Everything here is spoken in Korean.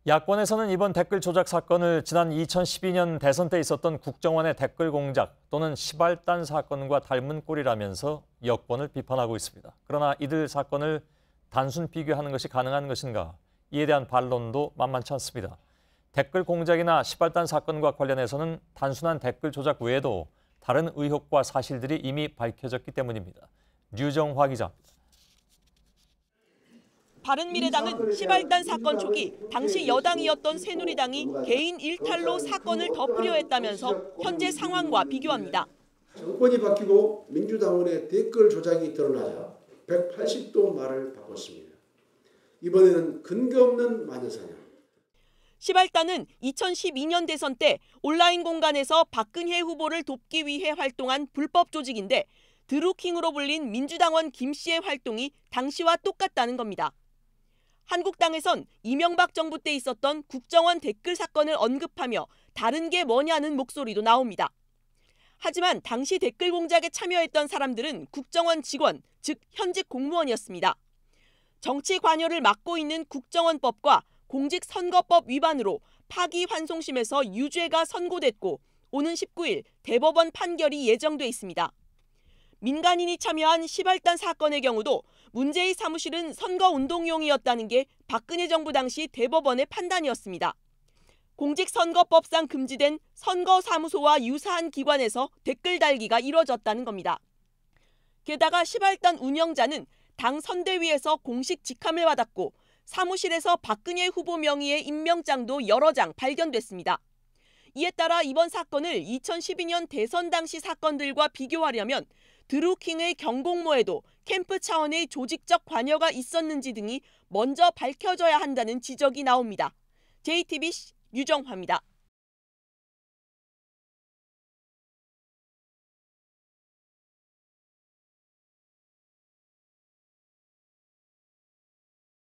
야권에서는 이번 댓글 조작 사건을 지난 2012년 대선 때 있었던 국정원의 댓글 공작 또는 시발단 사건과 닮은 꼴이라면서 여권을 비판하고 있습니다. 그러나 이들 사건을 단순 비교하는 것이 가능한 것인가? 이에 대한 반론도 만만치 않습니다. 댓글 공작이나 시발단 사건과 관련해서는 단순한 댓글 조작 외에도 다른 의혹과 사실들이 이미 밝혀졌기 때문입니다. 류정화 기자입니다. 바른미래당은 시발단 사건 초기 당시 여당이었던 새누리당이 개인 일탈로 사건을 덮으려 했다면서 현재 상황과 비교합니다. 정권이 바뀌고 민주당원의 댓글 조작이 드러나자 180도 말을 바꿨습니다. 이번에는 근거 없는 마녀사냥. 시발단은 2012년 대선 때 온라인 공간에서 박근혜 후보를 돕기 위해 활동한 불법 조직인데 드루킹으로 불린 민주당원 김 씨의 활동이 당시와 똑같다는 겁니다. 한국당에선 이명박 정부 때 있었던 국정원 댓글 사건을 언급하며 다른 게 뭐냐는 목소리도 나옵니다. 하지만 당시 댓글 공작에 참여했던 사람들은 국정원 직원, 즉 현직 공무원이었습니다. 정치 관여를 막고 있는 국정원법과 공직선거법 위반으로 파기환송심에서 유죄가 선고됐고 오는 19일 대법원 판결이 예정돼 있습니다. 민간인이 참여한 시발단 사건의 경우도 문재인 사무실은 선거운동용이었다는 게 박근혜 정부 당시 대법원의 판단이었습니다. 공직선거법상 금지된 선거사무소와 유사한 기관에서 댓글 달기가 이뤄졌다는 겁니다. 게다가 시발단 운영자는 당 선대위에서 공식 직함을 받았고 사무실에서 박근혜 후보 명의의 임명장도 여러 장 발견됐습니다. 이에 따라 이번 사건을 2012년 대선 당시 사건들과 비교하려면 드루킹의 경공모에도 캠프 차원의 조직적 관여가 있었는지 등이 먼저 밝혀져야 한다는 지적이 나옵니다. JTBC 류정화입니다.